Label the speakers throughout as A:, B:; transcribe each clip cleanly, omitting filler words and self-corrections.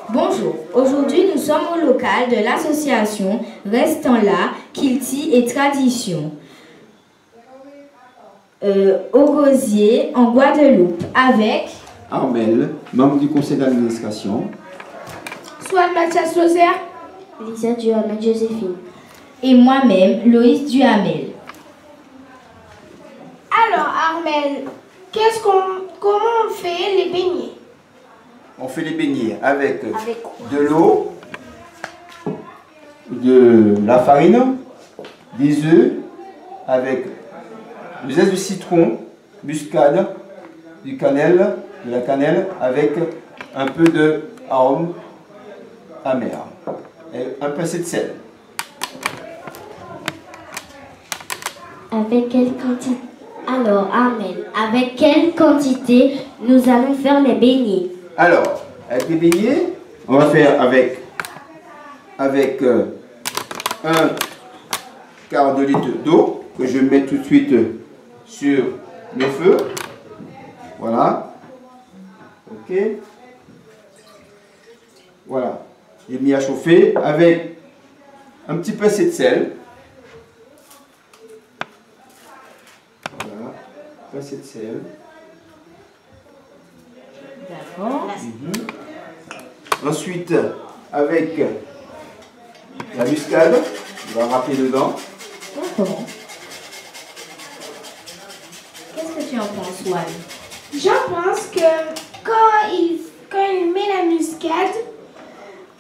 A: Bonjour, aujourd'hui nous sommes au local de l'association Restant là, Kilti et Tradition, au Rosier, en Guadeloupe, avec
B: Armel, membre du conseil d'administration.
C: Swan Mathias Lozer,
D: Lisa Duhamel Joséphine.
A: et moi-même, Loïs Duhamel.
C: Alors Armel, comment on fait les beignets?
B: On fait les beignets avec
D: quoi?
B: de l'eau, de la farine, des œufs, avec du zeste de citron, muscade, de la cannelle, avec un peu de arôme amer et un pincé de sel.
D: Avec quelle quantité? Alors, Armel, avec quelle quantité nous allons faire les beignets?
B: Alors, avec les beignets, on va faire avec un quart de litre d'eau que je mets tout de suite sur le feu. Voilà. Ok. Voilà. J'ai mis à chauffer avec un petit pincé de sel. Voilà. Pincé de sel.
A: D'accord.
B: Ensuite, avec la muscade, on va râper dedans.
A: D'accord. Qu'est-ce que tu en penses, Swan?
C: J'en pense que quand il met la muscade,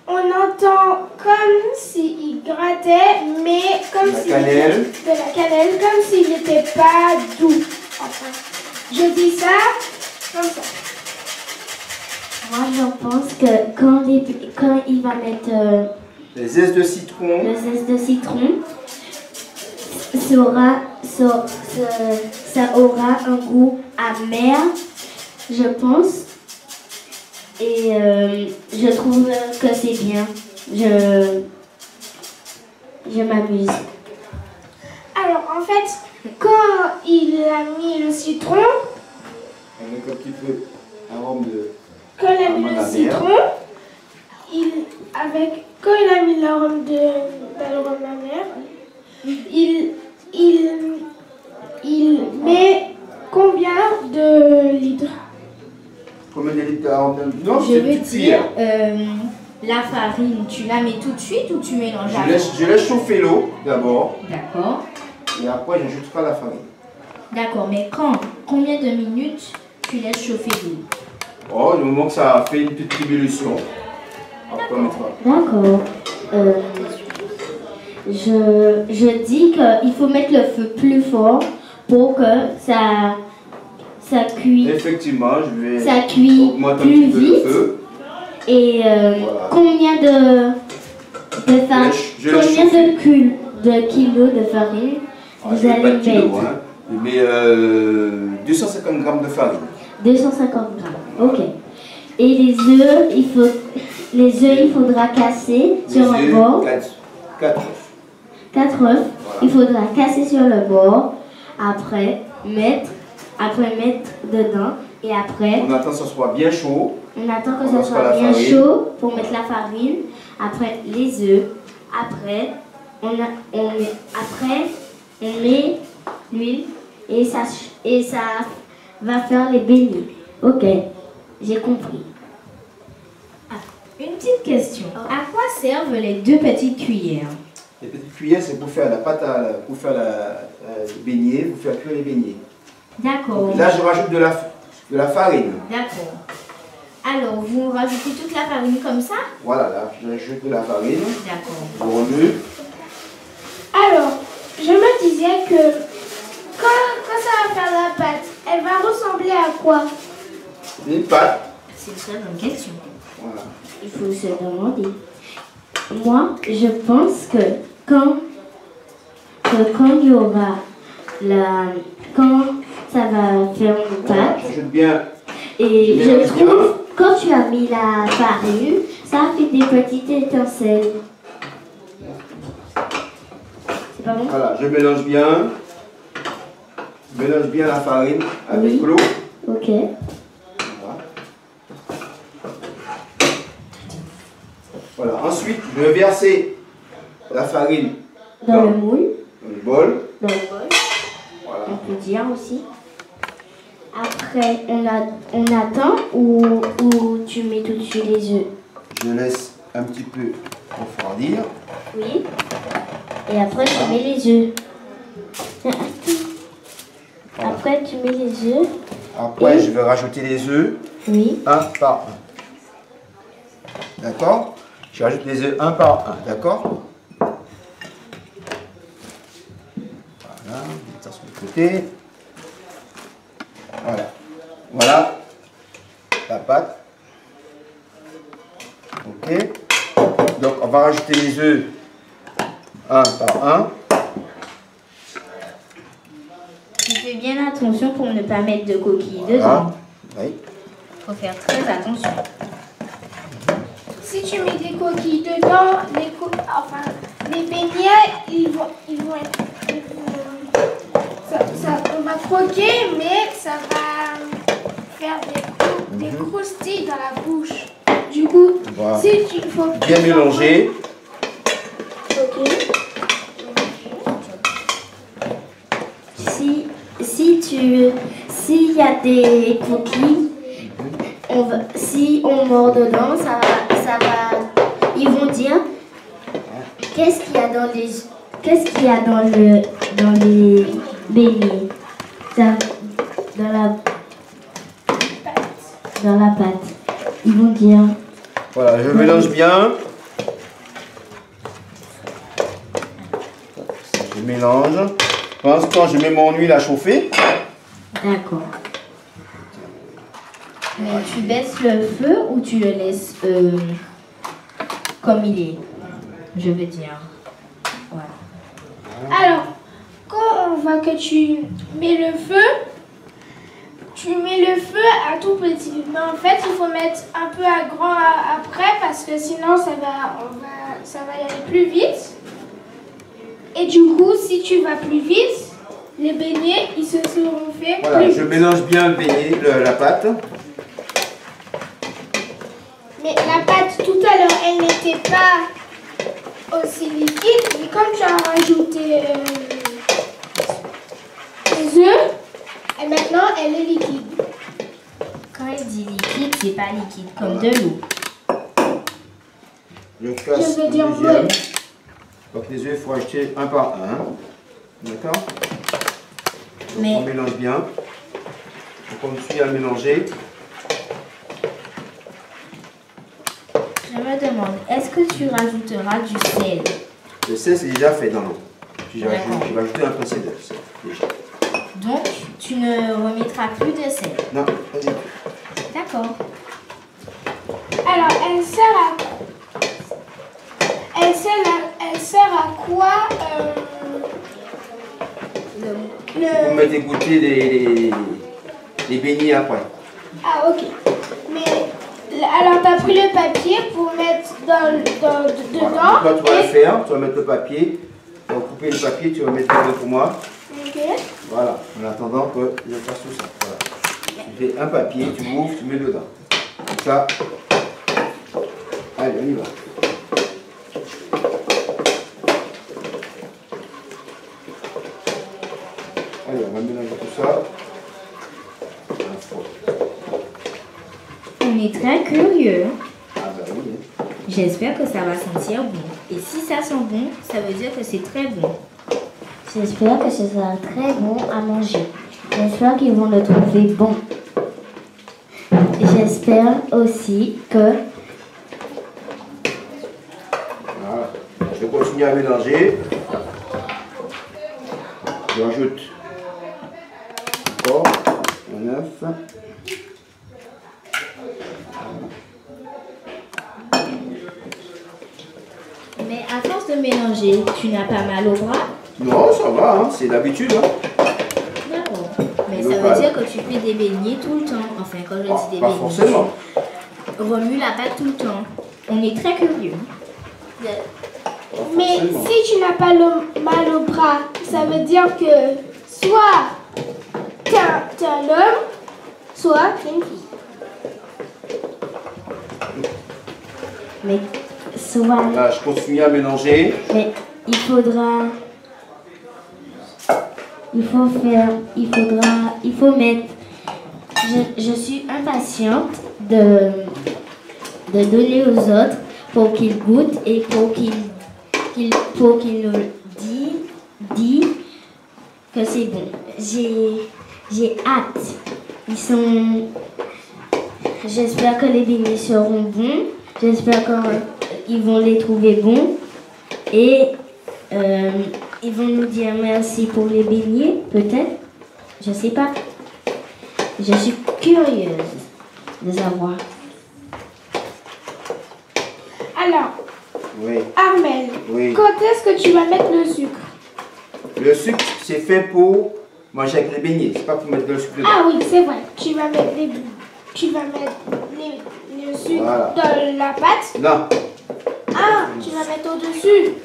C: on entend comme s'il grattait, mais comme
B: La
C: s'il
B: cannelle.
C: de la cannelle, comme s'il n'était pas doux. Enfin, je dis ça comme ça.
D: Moi, je pense que quand il va mettre
B: Les zestes de citron.
D: le zeste de citron, ça aura un goût amer, je pense. Et je trouve que c'est bien. Je m'amuse.
C: Alors en fait, quand il a mis le citron,
B: Avec un petit peu d'arôme de...
C: quand il a mis le
B: Arôme
C: citron, quand il a mis l'arôme d'arôme amer, il met combien de litres?
B: Combien de litres d'arôme de... Non,
A: Je
B: c'est
A: veux
B: une petite
A: dire,
B: cuillère.
A: la farine, tu la mets tout de suite ou tu mélanges
B: Je laisse chauffer l'eau d'abord.
A: D'accord.
B: Et après, j'ajouterai la farine.
A: D'accord, mais combien de minutes tu laisses chauffer l'eau?
B: Oh, du moment que ça a fait une petite ébullition. Après, on mettra.
D: D'accord. Je dis qu'il faut mettre le feu plus fort pour que ça cuise.
B: Effectivement, je vais
D: Ça cuit
B: augmenter un
D: plus
B: petit peu
D: vite.
B: le feu.
D: Et
B: Voilà.
D: combien de farine,
B: Je laisse
D: combien de kilos de farine
B: Ah,
D: vous
B: je mets
D: allez
B: pas de kilos,
D: mettre?
B: hein. Je mets 250 grammes de farine.
D: 250 grammes. Ok. Et les œufs, il faudra casser sur un bord.
B: 4 œufs.
D: 4 œufs. Il faudra casser sur le bord. Après mettre dedans. Et après,
B: On attend que ça soit bien chaud.
D: on attend que
B: On
D: ça
B: lance
D: soit
B: la
D: bien
B: farine.
D: chaud pour mettre la farine. Après, les œufs. Après, on met l'huile. Et ça va faire les beignets. Ok, j'ai compris.
A: Une petite question. À quoi servent les 2 petites cuillères?
B: Les petites cuillères, c'est pour faire la pâte pour faire les beignets, pour faire cuire les beignets.
A: D'accord.
B: Là, je rajoute de la farine.
A: D'accord. Alors, vous rajoutez toute la farine comme ça?
B: Voilà, là, je rajoute de la farine.
A: D'accord.
B: Je remue.
C: Alors, je me disais que quand ça va faire la pâte, elle va ressembler à quoi?
B: Une pâte.
A: C'est une très bonne question.
B: Voilà.
D: Il faut se demander. Moi, je pense que quand il y aura quand ça va faire une pâte,
B: J'ajoute bien.
D: et
B: Mélange
D: je trouve, quand tu as mis la farine, ça fait des petites étincelles. C'est pas bon?
B: Voilà, je mélange bien. Je mélange bien la farine avec
D: Oui.
B: l'eau.
D: Ok.
B: Voilà. Voilà. Ensuite, je vais verser la farine
D: Dans le moule.
B: dans le bol.
D: Dans le bol.
B: Voilà.
D: On peut dire aussi. Après, on attend ou tu mets tout de suite les œufs?
B: Je laisse un petit peu refroidir.
D: Oui. Et après, tu mets les œufs.
B: Voilà.
D: Après, tu mets les œufs.
B: Après, je vais rajouter les œufs
D: Oui.
B: un par un. D'accord? Je rajoute les œufs un par un. D'accord? Voilà. Je mets ça sur le côté. Voilà. Voilà la pâte. Ok. Donc, on va rajouter les œufs un par un.
A: Tu fais bien attention pour ne pas mettre de coquilles
B: Voilà.
A: dedans.
B: Oui.
A: Faut faire très attention.
C: Si tu mets des coquilles dedans, les beignets, ils vont être... on va croquer, mais ça va faire des croustilles dans la bouche. Du coup,
B: Voilà.
C: si tu faut
B: Bien mélanger.
C: Ok.
D: S'il y a des coquilles, si on mord dedans, ils vont dire qu'est-ce qu'il y a dans les beignets, dans la pâte. Ils vont dire.
B: Voilà, je mélange bien. Je mélange. Pendant ce temps, je mets mon huile à chauffer.
D: D'accord.
A: Mais tu baisses le feu ou tu le laisses comme il est, je veux dire. Voilà.
C: Alors, quand on voit que tu mets le feu à tout petit. Mais en fait, il faut mettre un peu à grand après parce que sinon ça va y aller plus vite. Et du coup, si tu vas plus vite, les beignets, ils se seront faits
B: Voilà,
C: plus
B: je
C: vite.
B: mélange bien le beignet, la pâte.
C: Mais la pâte, tout à l'heure, elle n'était pas aussi liquide. Mais comme tu as rajouté les œufs, et maintenant, elle est liquide.
A: Quand il dit liquide, c'est pas liquide, comme de l'eau.
B: Je casse
C: Je veux
B: le
C: dire
B: deuxième.
C: oui.
B: Donc les œufs, il faut acheter un par un. D'accord? Donc
A: Mais-
B: on mélange bien. Donc on suit à mélanger.
A: Je me demande, est-ce que tu rajouteras du sel?
B: Le sel, c'est déjà fait dans l'eau. Je vais
A: D'accord.
B: ajouter un pincé de sel. Déjà.
A: Donc, tu ne remettras plus de sel.
B: Non, vas-y.
A: D'accord.
C: Alors, elle sert à quoi
B: Vous mettez goûter les beignets après.
C: Ah, ok. Mais alors, tu as pris le papier pour mettre dedans.
B: Voilà. Toi, tu vas le
C: et-
B: faire. Tu vas mettre le papier. Tu vas couper le papier. Tu vas mettre le pour moi.
C: Ok.
B: Voilà. En attendant que je fasse tout ça. Voilà. Tu fais un papier. Tu ouvres. Tu mets dedans. Comme ça. Allez, on y va. Allez, on va mélanger tout ça.
A: On est très curieux.
B: Ah bah oui.
A: J'espère que ça va sentir bon. Et si ça sent bon, ça veut dire que c'est très bon.
D: J'espère que ce sera très bon à manger. J'espère qu'ils vont le trouver bon. J'espère aussi que
B: Voilà. Je continue à mélanger. Je rajoute encore un œuf.
A: Mais à force de mélanger, tu n'as pas mal au bras?
B: Non, ça va, hein, c'est d'habitude. Hein.
A: D'accord. Mais
B: Le
A: ça
B: bal.
A: veut dire que tu fais des beignets tout le temps. Enfin, quand je dis des
B: Pas
A: beignets,
B: forcément.
A: tu remues la pâte tout le temps. On est très curieux.
B: Pas
C: Mais
B: forcément.
C: si tu n'as pas mal au bras, ça veut dire que soit t'es un homme, soit t'es une fille.
D: mais soit.
B: Là, je continue à mélanger.
D: Mais il faudra. Il faut mettre. Je suis impatiente de donner aux autres pour qu'ils goûtent et pour qu'ils nous disent que c'est bon. J'ai hâte. J'espère que les beignets seront bons. J'espère qu'ils vont les trouver bons. Et ils vont nous dire merci pour les beignets, peut-être. Je sais pas. Je suis curieuse de savoir.
C: Alors,
B: Oui.
C: Armel,
B: Oui.
C: quand est-ce que tu vas mettre le sucre?
B: Le sucre, c'est fait pour manger avec les beignets. C'est pas pour mettre le sucre dedans.
C: Ah oui, c'est vrai. Tu vas mettre le sucre
B: Voilà.
C: dans la pâte.
B: Non.
C: Ah, tu vas mettre au-dessus.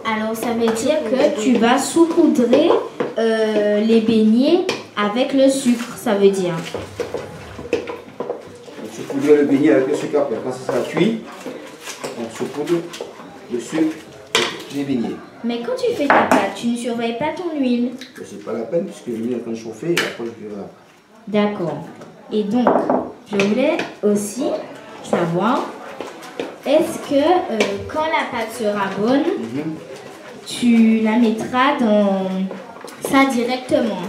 A: Alors ça veut dire que tu vas saupoudrer les beignets avec le sucre, ça veut dire.
B: On saupoudre le beignet avec le sucre après. Quand ça sera cuit, on saupoudre le sucre avec les beignets.
A: Mais quand tu fais ta pâte, tu ne surveilles pas ton huile.
B: C'est pas la peine puisque l'huile est en train de chauffer et après je verrai.
A: D'accord. Et donc, je voulais aussi savoir, est-ce que quand la pâte sera bonne, tu la mettras dans ça directement?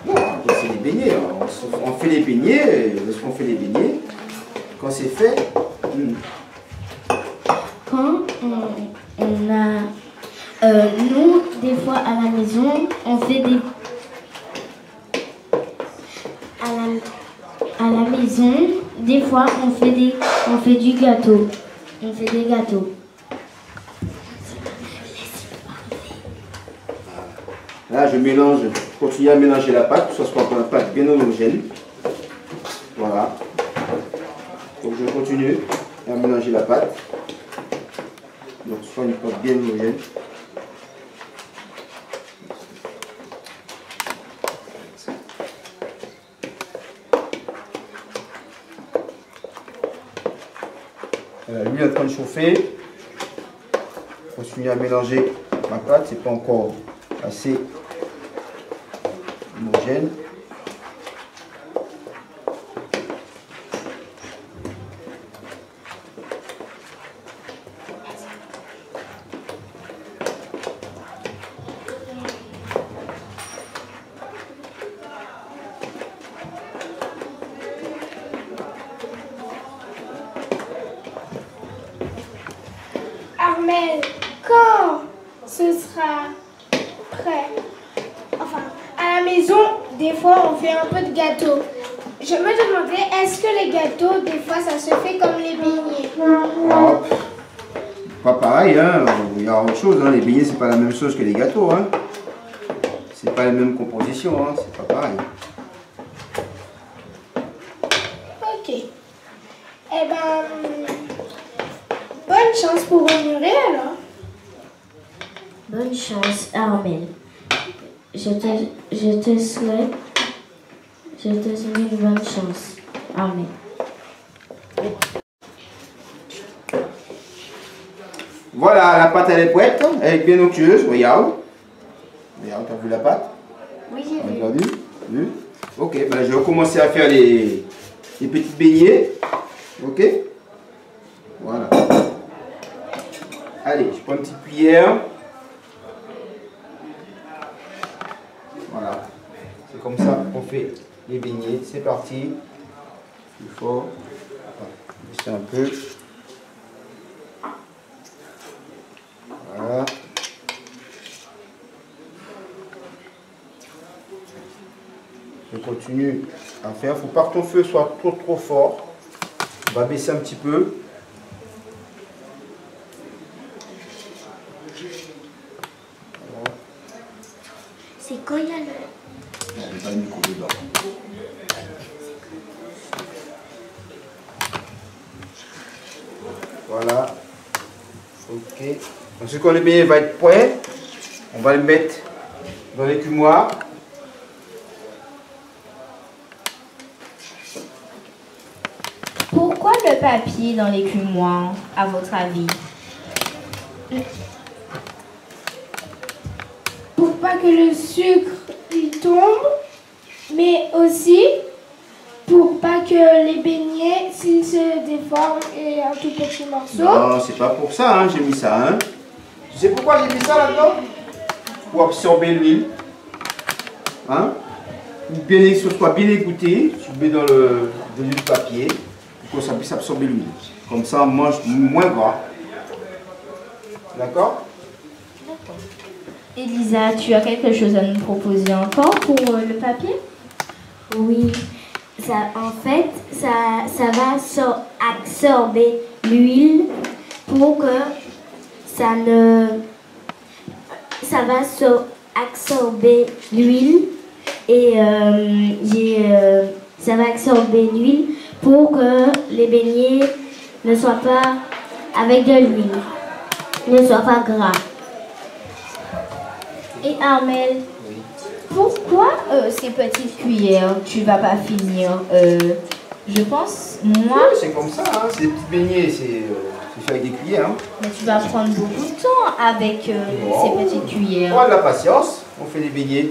B: Non, après, c'est les beignets. On fait les beignets, lorsqu'on fait les beignets, quand c'est fait,
D: Quand on a. Nous, des fois à la maison, on fait des. À la maison, des fois on fait du gâteau. On fait des gâteaux.
B: là je mélange, je continue à mélanger la pâte, pour que ce soit une pâte bien homogène. Voilà. Donc je continue à mélanger la pâte. Donc ce soit une pâte bien homogène. L'huile est en train de chauffer. Je continue à mélanger ma pâte, c'est pas encore assez homogène.
C: Armel, quand ce sera prêt? Enfin, à la maison, des fois, on fait un peu de gâteau. Je me demandais, est-ce que les gâteaux, des fois, ça se fait comme les beignets?
B: Ah, pas pareil, hein. Il y a autre chose, hein. Les beignets c'est pas la même chose que les gâteaux, hein. C'est pas la même composition, hein. C'est pas pareil.
C: Ok. Eh ben, bonne chance pour honorer alors.
D: Bonne chance, Armel. Je te souhaite une bonne chance, Armel.
B: Voilà, la pâte elle est prête, elle est bien onctueuse, regarde. Regarde, t'as vu la pâte?
C: Oui, j'ai vu.
B: Regarde, vu? Ok, ben je vais commencer à faire les petits beignets. Ok? Voilà. Allez, je prends une petite cuillère. Voilà. C'est comme ça qu'on fait les beignets. C'est parti. Il faut baisser un peu. Voilà. Je continue à faire. Il ne faut pas que ton feu soit trop fort. On va baisser un petit peu. Voilà.
C: C'est quand il y a le...
B: Non, il n'y a pas le micro dedans. Voilà. Ok. Ensuite, quand le beignet va être prêt, on va le mettre dans l'écumoire.
C: Pourquoi
A: pourquoi le papier dans l'écumoire, à votre avis?
C: Pour pas que le sucre il tombe, mais aussi pour pas que les beignets, s'ils se déforment et un tout petit morceau.
B: Non, c'est pas pour ça, hein, j'ai mis ça. Hein. Tu sais pourquoi j'ai mis ça là-dedans? Pour absorber l'huile. Hein? Pour bien que ce soit bien égoutté, tu mets dans le papier pour que ça puisse absorber l'huile. Comme ça, on mange moins gras. D'accord?
A: Elisa, tu as quelque chose à nous proposer encore pour le papier?
D: Oui, en fait, ça va absorber l'huile pour que ça va absorber l'huile et ça va absorber l'huile pour que les beignets ne soient pas avec de l'huile, ne soient pas gras.
A: Et Armel, pourquoi ces petites cuillères, tu vas pas finir? Je pense, moi...
B: Oui, c'est comme ça, hein. C'est des petits beignets, c'est fait avec des cuillères. Hein.
A: Mais tu vas prendre beaucoup de temps avec ces petites cuillères.
B: On a de la patience, on fait des beignets.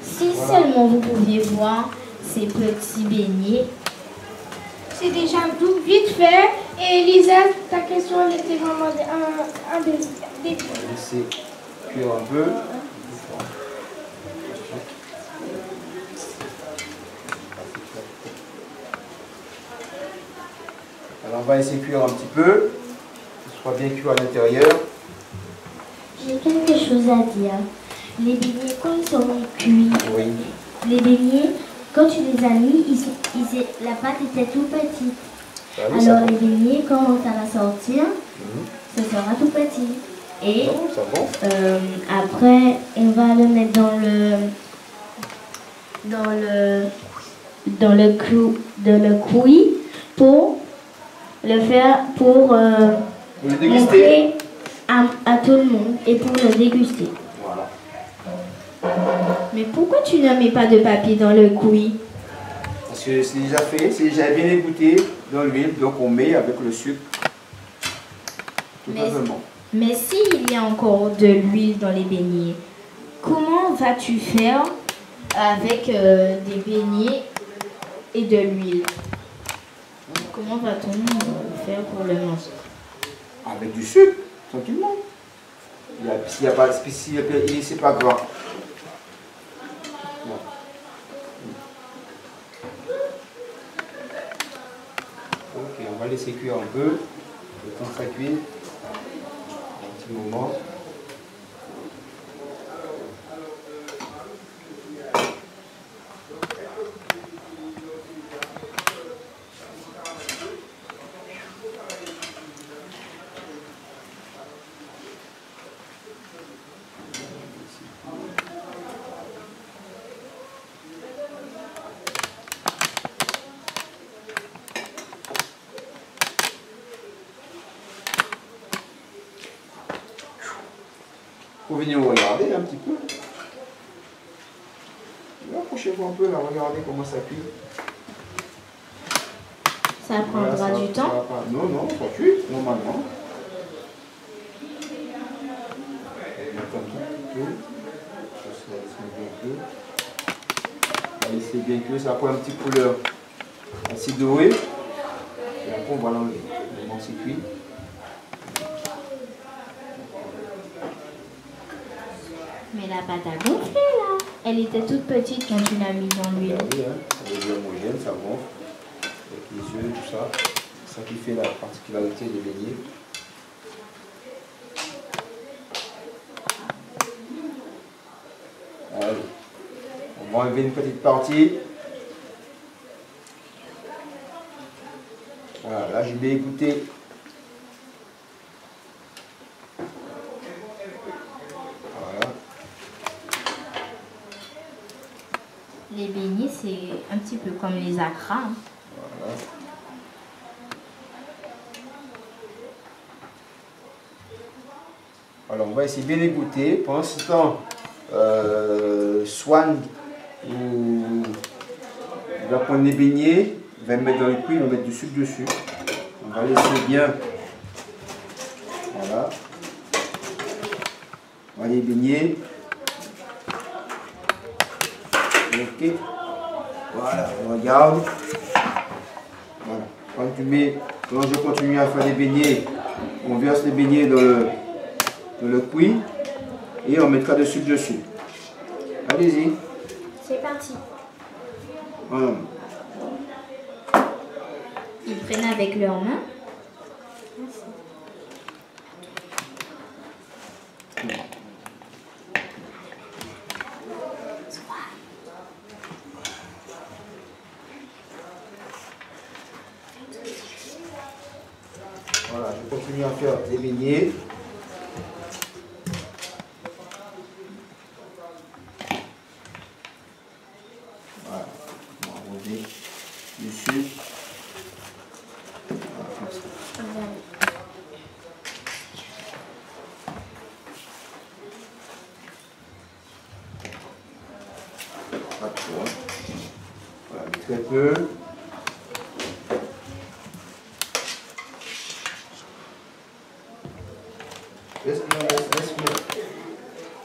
A: Si seulement vous pouviez voir ces petits beignets.
C: C'est déjà tout vite fait. Et Lisa, ta question elle était vraiment un des
B: On va laisser cuire un peu. Alors on va laisser cuire un petit peu, que ce soit bien cuit à l'intérieur.
D: J'ai quelque chose à dire. Les beignets, quand ils sont cuits,
B: Oui.
D: les beignets, quand tu les as mis, la pâte était tout petite.
B: Ah oui,
D: alors les beignets, quand ça va sortir, ça sera tout petit. Et après, on va le mettre dans le cuit pour le faire pour
B: le déguster.
D: montrer à tout le monde et pour le déguster.
B: Voilà.
A: Mais pourquoi tu ne mets pas de papier dans le cuit?
B: Parce que c'est déjà fait, c'est déjà bien égoutté dans l'huile, donc on met avec le sucre. Tout simplement.
A: Mais s'il y a encore de l'huile dans les beignets, comment vas-tu faire avec des beignets et de l'huile? Comment va-t-on faire pour le manger?
B: Avec du sucre, tranquillement. S'il n'y a pas de c'est pas gras. Bon. Ok, on va laisser cuire un peu. Le temps que ça cuit. Un petit moment. Faut venir regarder un petit peu. Approchez-vous un peu là, regardez comment ça cuit.
A: Ça prendra
B: Voilà,
A: du temps?
B: Non, non, ça cuit normalement. On va laisser bien cuire, ça prend un petit couleur assez dorée. Et après on va l'enlever. Vraiment c'est cuit.
A: Mais la pâte a gonflé là. Elle était toute petite quand tu l'as mise dans l'huile.
B: Oui, hein, ça devient homogène, ça gonfle. Avec les œufs, tout ça. C'est ça qui fait la particularité des beignets. Allez. On va enlever une petite partie. Voilà, là j'ai bien écouté. Voilà.
A: Les beignets, c'est un petit peu comme les acras. Hein.
B: Voilà. Alors on va essayer de bien les goûter. Pendant ce temps, Swan va prendre les beignets va le mettre dans le cuit, on va mettre du sucre dessus. On va laisser bien. Voilà. On va les baigner. Ok. Voilà, on regarde. Voilà. Quand je continue à faire les beignets, on verse les beignets dans le cuit et on mettra du sucre dessus. Allez-y.
C: C'est parti.
B: Voilà.
A: Ils prennent avec leurs mains.
B: Voilà, je continue à faire les beignets. Voilà, on va enlever du sucre. Voilà, comme ça. Pas trop, hein. Voilà, très peu.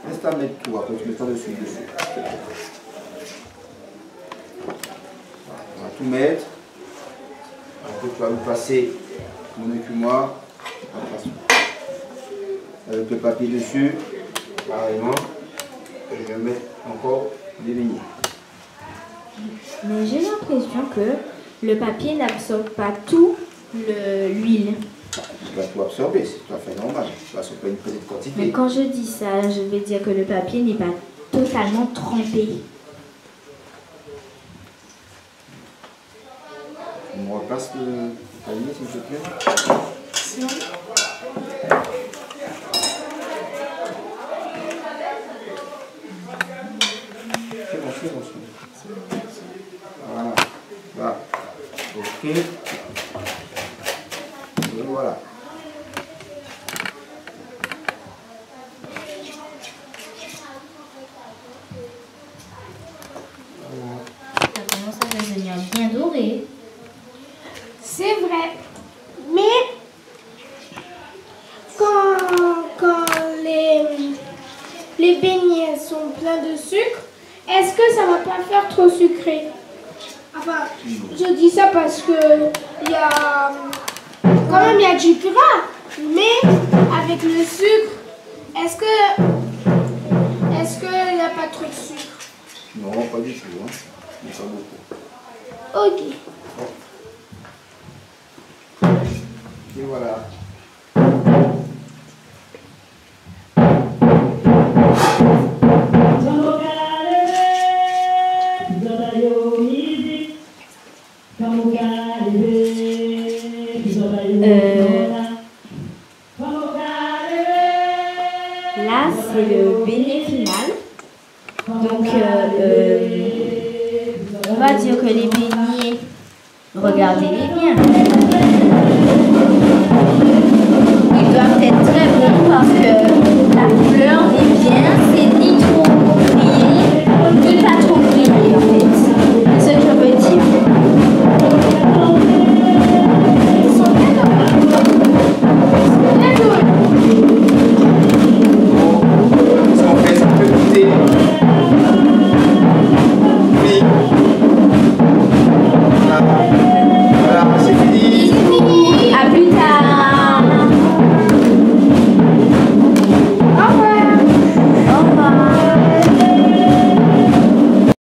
B: Laisse-la mettre tout, après tu mettras dessus. Voilà, on va tout mettre. Après tu vas me passer mon écumoire avec le papier dessus, pareillement. Et je vais mettre encore des beignets.
A: Mais j'ai l'impression que le papier n'absorbe pas tout l'huile.
B: Tu vas tout absorber, c'est tout à fait normal. Tu vas absorber une petite quantité.
A: Mais quand je dis ça, je vais dire que le papier n'est pas totalement trempé.
B: On me repasse le panier, s'il te plaît. C'est bon. Voilà. Voilà. Ok. Et voilà.
A: Ça commence à devenir bien doré.
C: C'est vrai. Mais quand les beignets sont pleins de sucre, est-ce que ça va pas faire trop sucré? Enfin, je dis ça parce que il y a quand même il y a du gras, mais avec le sucre, est-ce qu'il n'y a pas trop de sucre?
B: Non, pas du tout, hein. Mais pas beaucoup.
C: Ok.
B: Et voilà.
A: Là, c'est le beignet final. Donc, on va dire que les beignets, regardez-les bien. Ils doivent être très bons parce que la couleur est bien